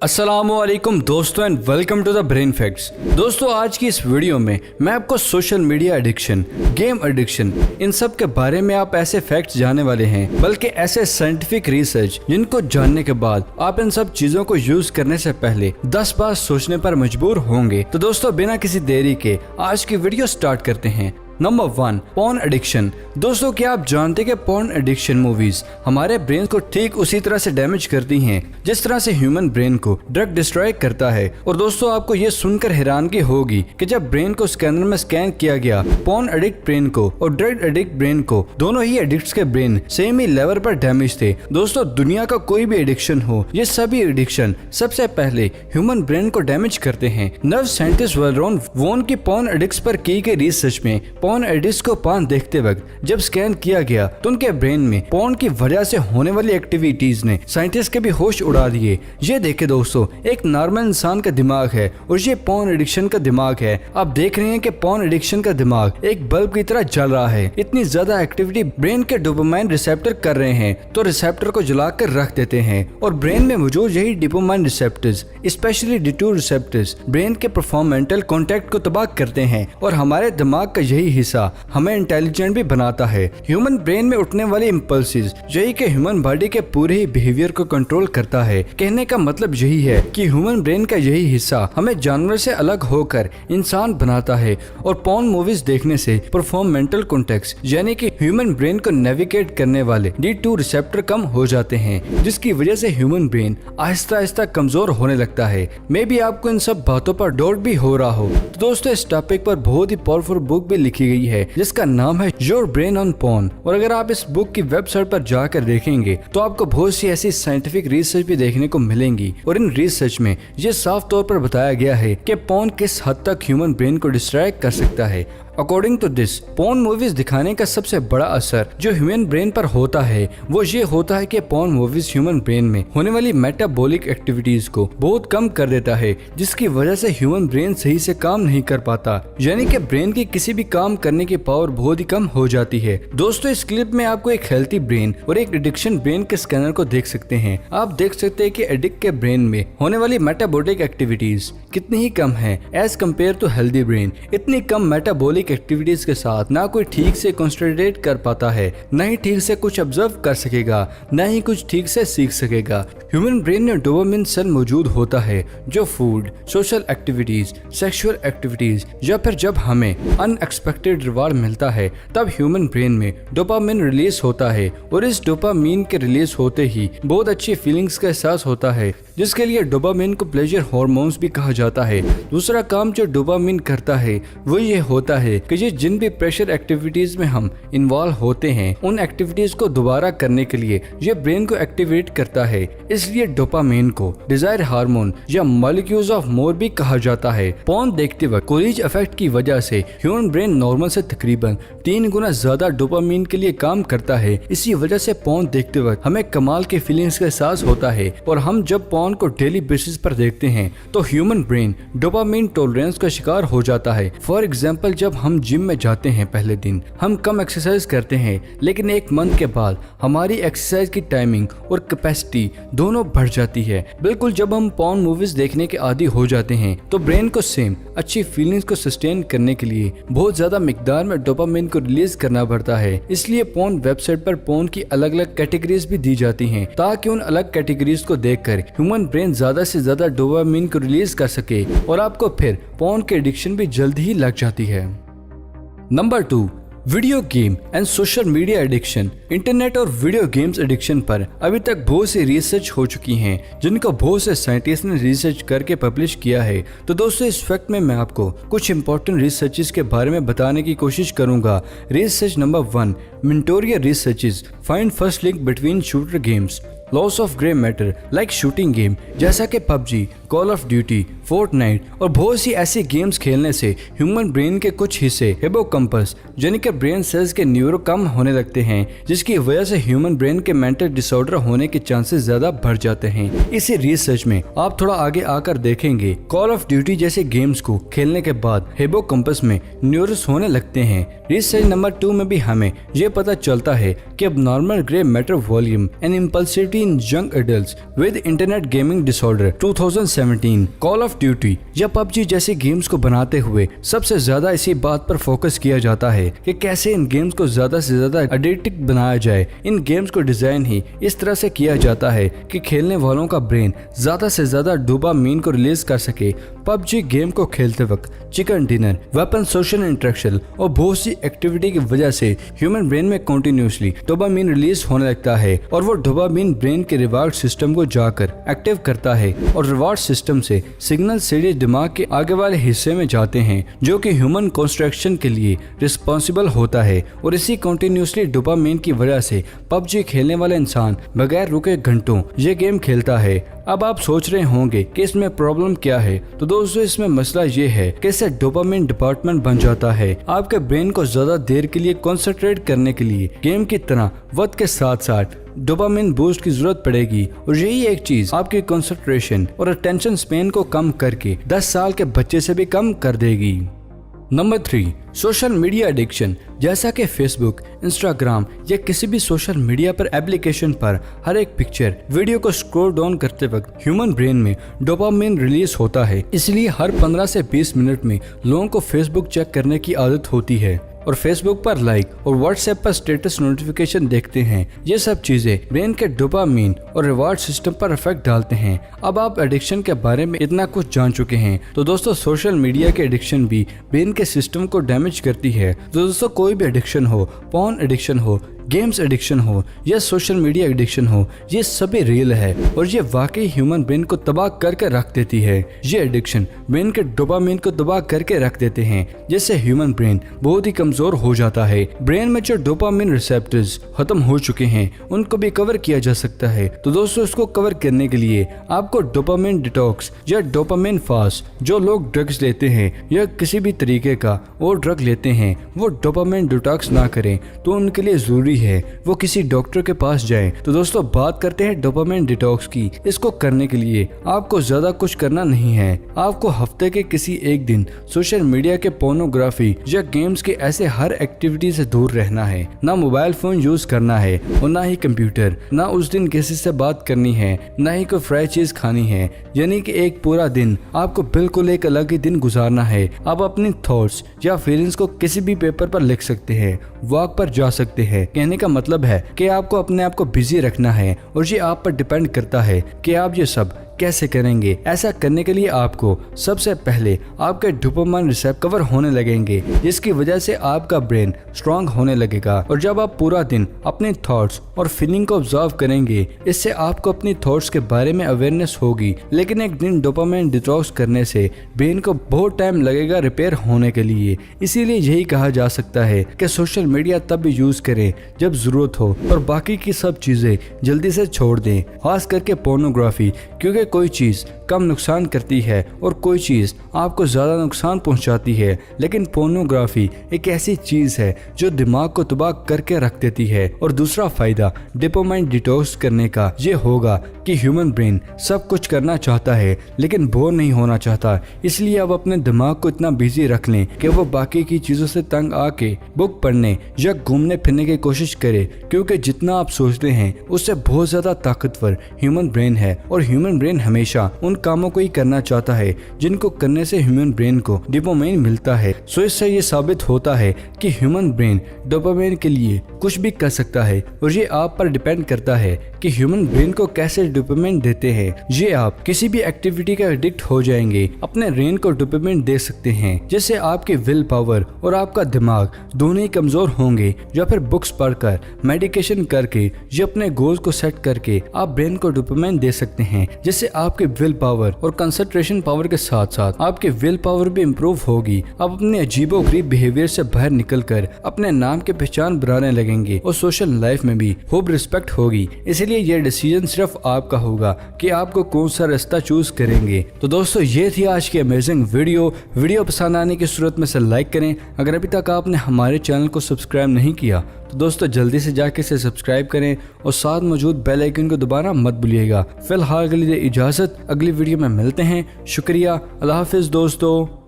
अस्सलामुअलैकुम दोस्तों and welcome to the brain facts. दोस्तों आज की इस वीडियो में मैं आपको social media addiction, game addiction, इन सब के बारे में आप ऐसे फैक्ट्स जानने वाले हैं, बल्कि ऐसे साइंटिफिक रिसर्च जिनको जानने के बाद आप इन सब चीजों को यूज करने से पहले 10 बार सोचने पर मजबूर होंगे। तो दोस्तों बिना किसी देरी के आज की वीडियो स्टार्ट करते हैं। Number 1, porn addiction. दोस्तों क्या आप जानते हैं कि पॉर्न एडिक्शन मूवीज हमारे ब्रेन को ठीक उसी तरह से डैमेज करती हैं जिस तरह से ह्यूमन ब्रेन को ड्रग डिस्ट्रॉय करता है। और दोस्तों आपको ये सुनकर हैरानगी होगी कि जब ब्रेन को स्कैनर में स्कैन किया गया, पॉर्न एडिक्ट ब्रेन को और ड्रग एडिक्ट ब्रेन को, दोनों ही एडिक्ट्स के ब्रेन सेम ही लेवल पर डैमेज थे। दोस्तों दुनिया का कोई भी एडिक्शन हो, ये सभी एडिक्शन सबसे पहले ह्यूमन ब्रेन को डैमेज करते हैं। नर्व साइंटिस्ट वॉलरॉन वोन की पॉर्न एडिक्ट्स पर की गई रिसर्च में पॉर्न एडिक्ट्स को पान देखते वक्त जब स्कैन किया गया तो उनके ब्रेन में पॉर्न की वजह से होने वाली एक्टिविटीज ने साइंटिस्ट के भी होश उड़ा दिए। ये देखे दोस्तों, एक नॉर्मल इंसान का दिमाग है और ये पॉर्न एडिक्शन का दिमाग है। आप देख रहे हैं कि पॉर्न एडिक्शन का दिमाग एक बल्ब की तरह जल रहा है। इतनी ज्यादा एक्टिविटी ब्रेन के डोपामाइन रिसेप्टर कर रहे हैं तो रिसेप्टर को जलाकर रख देते हैं और ब्रेन में मौजूद यही dopamine receptors, specially D2 receptors, brain के परफॉर्मेंटल कॉन्टेक्ट को तबाह करते हैं और हमारे दिमाग का यही हिस्सा हमें इंटेलिजेंट भी बनाता है। ह्यूमन ब्रेन में उठने वाले इम्पल्सेस यही के ह्यूमन बॉडी के पूरे ही बिहेवियर को कंट्रोल करता है। कहने का मतलब यही है कि ह्यूमन ब्रेन का यही हिस्सा हमें जानवर से अलग होकर इंसान बनाता है। और पॉर्न मूवीज देखने से परफॉर्मेंटल कॉन्टेक्ट यानी कि ह्यूमन ब्रेन को नेविगेट करने वाले D2 रिसेप्टर कम हो जाते हैं, जिसकी वजह से ह्यूमन ब्रेन आहिस्ता आहिस्ता कमजोर होने लगता है। मे बी आपको इन सब बातों पर डाउट भी हो रहा हो। तो दोस्तों इस टॉपिक पर बहुत ही पावरफुल बुक भी लिखी गई है जिसका नाम है योर ब्रेन ऑन पॉर्न। और अगर आप इस बुक की वेबसाइट पर जाकर देखेंगे तो आपको बहुत सी ऐसी साइंटिफिक रिसर्च भी देखने को मिलेंगी और इन रिसर्च में ये साफ तौर पर बताया गया है कि पॉर्न किस हद तक ह्यूमन ब्रेन को डिस्ट्रैक्ट कर सकता है। According to this, porn movies दिखाने का सबसे बड़ा असर जो ह्यूमन ब्रेन पर होता है वो ये होता है कि पॉर्न मूवीज ह्यूमन ब्रेन में होने वाली मेटाबॉलिक एक्टिविटीज को बहुत कम कर देता है, जिसकी वजह से ह्यूमन ब्रेन सही से काम नहीं कर पाता, यानी कि ब्रेन की किसी भी काम करने की पावर बहुत ही कम हो जाती है। दोस्तों इस क्लिप में आपको एक हेल्थी ब्रेन और एक एडिक्शन ब्रेन के स्कैनर को देख सकते हैं। आप देख सकते हैं कि एडिक्ट के ब्रेन में होने वाली मेटाबॉलिक एक्टिविटीज कितनी ही कम है as compare to healthy brain. इतनी कम मेटाबॉलिक एक्टिविटीज के साथ ना कोई ठीक से कंसंट्रेट कर पाता है, न ही ठीक से कुछ ऑब्जर्व कर सकेगा, न ही कुछ ठीक से सीख सकेगा। ह्यूमन ब्रेन में डोपामिन सेल मौजूद होता है जो food, social activities, sexual activities या फिर जब हमें अनएक्सपेक्टेड रिवार्ड मिलता है तब ह्यूमन ब्रेन में डोपामिन रिलीज होता है और इस डोपामिन के रिलीज होते ही बहुत अच्छी फीलिंग्स का एहसास होता है, जिसके लिए डोपामिन को प्लेजर हार्मोन्स भी कहा जाता है। दूसरा काम जो डोपामिन करता है वो ये होता है कि ये जिन भी प्रेशर एक्टिविटीज में हम इन्वॉल्व होते हैं उन एक्टिविटीज को दोबारा करने के लिए ये ब्रेन को एक्टिवेट करता है। इसलिए डोपामिन को डिजायर हार्मोन या मॉलिक्यूल्स ऑफ मोर भी कहा जाता है। पॉर्न देखते वक्त कोलिज इफेक्ट की वजह से ह्यूमन ब्रेन नॉर्मल से तकरीबन 3 गुना ज्यादा डोपामिन के लिए काम करता है। इसी वजह से पॉर्न देखते वक्त हमें कमाल के फीलिंग्स का एहसास होता है और हम जब पॉर्न को डेली बेसिस पर देखते हैं तो ह्यूमन ब्रेन डोपामिन टॉलरेंस का शिकार हो जाता है। फॉर एग्जाम्पल जब हम जिम में जाते हैं पहले दिन हम कम एक्सरसाइज करते हैं, लेकिन एक मंथ के बाद हमारी एक्सरसाइज की टाइमिंग और कैपेसिटी दोनों बढ़ जाती है। बिल्कुल जब हम पॉर्न मूवीज देखने के आदी हो जाते हैं तो ब्रेन को सेम अच्छी फीलिंग्स को सस्टेन करने के लिए बहुत ज्यादा मिकदार में डोपामिन को रिलीज करना पड़ता है। इसलिए पॉर्न वेबसाइट पर पॉर्न की अलग अलग कैटेगरीज भी दी जाती हैं ताकि उन अलग कैटेगरीज को देखकर ह्यूमन ब्रेन ज्यादा से ज्यादा डोपामिन को रिलीज कर सके और आपको फिर पॉर्न की एडिक्शन भी जल्दी ही लग जाती है। Number 2, video game and social media addiction. Internet और वीडियो गेम्स एडिक्शन पर अभी तक बहुत सी रिसर्च हो चुकी हैं जिनको बहुत से साइंटिस्ट ने रिसर्च करके पब्लिश किया है। तो दोस्तों इस वक्त में मैं आपको कुछ इंपॉर्टेंट रिसर्चेस के बारे में बताने की कोशिश करूंगा। रिसर्च नंबर 1, मिंटोरिया researches find first link between shooter games, loss of grey matter like shooting game जैसा कि PUBG, call of duty, Fortnite और बहुत सी ऐसी गेम्स खेलने से ह्यूमन ब्रेन के कुछ हिस्से हिप्पोकैम्पस यानी कि ब्रेन सेल्स के न्यूरो कम होने लगते हैं, जिसकी वजह से ह्यूमन ब्रेन के मेंटल डिसऑर्डर होने के चांसेस ज्यादा बढ़ जाते हैं। इसी रिसर्च में आप थोड़ा आगे आकर देखेंगे कॉल ऑफ ड्यूटी जैसे गेम्स को खेलने के बाद हिप्पोकैम्पस में न्यूरॉन्स होने लगते हैं। रिसर्च नंबर 2 में भी हमें यह पता चलता है कि अब normal grey matter volume and impulsivity in young adults with internet gaming disorder 2017 call of duty या पबजी जैसे गेम्स को बनाते हुए सबसे ज्यादा इसी बात पर फोकस किया जाता है कि कैसे इन गेम्स को ज्यादा से ज्यादा एडिक्टिव बनाया जाए। इन गेम्स को डिजाइन ही इस तरह से किया जाता है कि खेलने वालों का ब्रेन ज्यादा से ज्यादा डोपामिन को रिलीज कर सके। पबजी गेम को खेलते वक्त chicken dinner, weapon, social interaction और बहुत सी एक्टिविटी की वजह से ह्यूमन ब्रेन में कंटिन्यूअसली डोपामिन रिलीज होने लगता है और वो डोपामिन ब्रेन के रिवार्ड सिस्टम को जाकर एक्टिव करता है और रिवार्ड सिस्टम से सिग्नल सीधे दिमाग के आगे वाले हिस्से में जाते हैं जो कि ह्यूमन कंस्ट्रक्शन के लिए रिस्पॉन्सिबल होता है। और इसी कंटिन्यूअसली डोपामिन की वजह से पबजी खेलने वाला इंसान बगैर रुके घंटों ये गेम खेलता है। अब आप सोच रहे होंगे कि इसमें प्रॉब्लम क्या है, तो दोस्तों इसमें मसला ये है कि इससे डोपामिन डिपार्टमेंट बन जाता है। आपके ब्रेन को ज्यादा देर के लिए कंसंट्रेट करने के लिए गेम की तरह वक्त के साथ साथ डोपामिन बूस्ट की जरूरत पड़ेगी और यही एक चीज आपकी कंसंट्रेशन और अटेंशन स्पेन को कम करके 10 साल के बच्चे से भी कम कर देगी। Number 3, social media addiction. जैसा कि फेसबुक, इंस्टाग्राम या किसी भी सोशल मीडिया पर एप्लीकेशन पर हर एक पिक्चर, वीडियो को स्क्रॉल डाउन करते वक्त ह्यूमन ब्रेन में डोपामिन रिलीज होता है। इसलिए हर 15 से 20 मिनट में लोगों को फेसबुक चेक करने की आदत होती है और फेसबुक पर लाइक और व्हाट्सएप पर स्टेटस नोटिफिकेशन देखते हैं। ये सब चीजें ब्रेन के डोपामिन और रिवार्ड सिस्टम पर इफेक्ट डालते हैं। अब आप एडिक्शन के बारे में इतना कुछ जान चुके हैं, तो दोस्तों सोशल मीडिया के एडिक्शन भी ब्रेन के सिस्टम को डैमेज करती है। तो दोस्तों कोई भी एडिक्शन हो, पॉर्न एडिक्शन हो, गेम्स एडिक्शन हो या सोशल मीडिया एडिक्शन हो, ये सभी रियल है और ये वाकई ह्यूमन ब्रेन को तबाह करके रख देती है। ये एडिक्शन ब्रेन के डोपामिन को तबाह करके रख देते हैं, जिससे ह्यूमन ब्रेन बहुत ही कमजोर हो जाता है। ब्रेन में जो डोपामिन रिसेप्टर्स खत्म हो चुके हैं उनको भी कवर किया जा सकता है। तो दोस्तों इसको कवर करने के लिए आपको डोपामिन डिटॉक्स या डोपामिन फास्ट, जो लोग ड्रग्स लेते हैं या किसी भी तरीके का और ड्रग लेते हैं वो डोपामिन डिटॉक्स ना करें, तो उनके लिए जरूरी है वो किसी डॉक्टर के पास जाएं। तो दोस्तों बात करते हैं डोपामिन डिटॉक्स की। इसको करने के लिए आपको ज्यादा कुछ करना नहीं है। आपको हफ्ते के किसी एक दिन सोशल मीडिया के पोर्नोग्राफी या गेम्स के ऐसे हर एक्टिविटी से दूर रहना है। ना मोबाइल फोन यूज करना है और ना ही कंप्यूटर। ना उस दिन किसी से बात करनी है, ना ही कोई फ्राई चीज खानी है। यानी कि एक पूरा दिन आपको बिल्कुल एक अलग ही दिन गुजारना है। आप अपनी थॉट्स या फीलिंग्स को किसी भी पेपर पर लिख सकते हैं, वॉक पर जा सकते हैं। कहने का मतलब है कि आपको अपने आप को बिजी रखना है और ये आप पर डिपेंड करता है कि आप ये सब कैसे करेंगे। ऐसा करने के लिए आपको सबसे पहले आपके डोपामाइन रिसेप्टर कवर होने लगेंगे, जिसकी वजह से आपका ब्रेन स्ट्रांग होने लगेगा। और जब आप पूरा दिन अपने थॉट्स और फीलिंग को ऑब्जर्व करेंगे, इससे आपको अपनी थॉट्स के बारे में अवेयरनेस होगी। लेकिन एक दिन डोपामाइन डिटॉक्स करने से ब्रेन को बहुत टाइम लगेगा रिपेयर होने के लिए। इसीलिए यही कहा जा सकता है कि सोशल मीडिया तब भी यूज करें जब जरूरत हो और बाकी की सब चीजें जल्दी से छोड़ दें, खास करके पोर्नोग्राफी, क्योंकि कोई चीज कम नुकसान करती है और कोई चीज आपको ज्यादा नुकसान पहुंचाती है। लेकिन पोर्नोग्राफी एक ऐसी चीज है जो दिमाग को तबाह करके रख देती है। और दूसरा फायदा डोपामाइन डिटॉक्स करने का ये होगा कि ह्यूमन ब्रेन सब कुछ करना चाहता है लेकिन बोर नहीं होना चाहता। इसलिए आप अपने दिमाग को इतना बिजी रख लें कि वो बाकी की चीजों से तंग आके बुक पढ़ने या घूमने फिरने की कोशिश करे, क्योंकि जितना आप सोचते हैं उससे बहुत ज्यादा ताकतवर ह्यूमन ब्रेन है। और ह्यूमन ब्रेन हमेशा उन कामों को ही करना चाहता है जिनको करने से ह्यूमन ब्रेन को डोपामाइन मिलता है। सो इससे ये साबित होता है कि ह्यूमन ब्रेन डोपामाइन के लिए कुछ भी कर सकता है और ये आप पर डिपेंड करता है कि ह्यूमन ब्रेन को कैसे डोपामाइन देते हैं। ये आप किसी भी एक्टिविटी का एडिक्ट हो जाएंगे, अपने ब्रेन को डोपामाइन दे सकते हैं, जिससे आपकी विल पावर और आपका दिमाग दोनों ही कमजोर होंगे। या फिर बुक्स पढ़कर, मेडिकेशन करके या अपने गोल्स को सेट करके आप ब्रेन को डोपामाइन दे सकते हैं, जिससे इससे आपके विल पावर और कंसंट्रेशन पावर के साथ साथ आपके विल पावर भी इम्प्रूव होगी। आप अपने अजीबोगरीब बिहेवियर से बाहर निकलकर अपने नाम की पहचान बनाने लगेंगे और सोशल लाइफ में भी खूब रिस्पेक्ट होगी। इसलिए यह डिसीजन सिर्फ आपका होगा कि आपको कौन सा रास्ता चूज करेंगे। तो दोस्तों ये थी आज की अमेजिंग वीडियो पसंद आने की सूरत में से लाइक करें। अगर अभी तक आपने हमारे चैनल को सब्सक्राइब नहीं किया तो दोस्तों जल्दी से जाके इसे सब्सक्राइब करें और साथ मौजूद बेल आइकन को दबाना मत भूलिएगा। फिलहाल के लिए इजाजत, अगली वीडियो में मिलते हैं। शुक्रिया, अल्लाह हाफिज दोस्तों।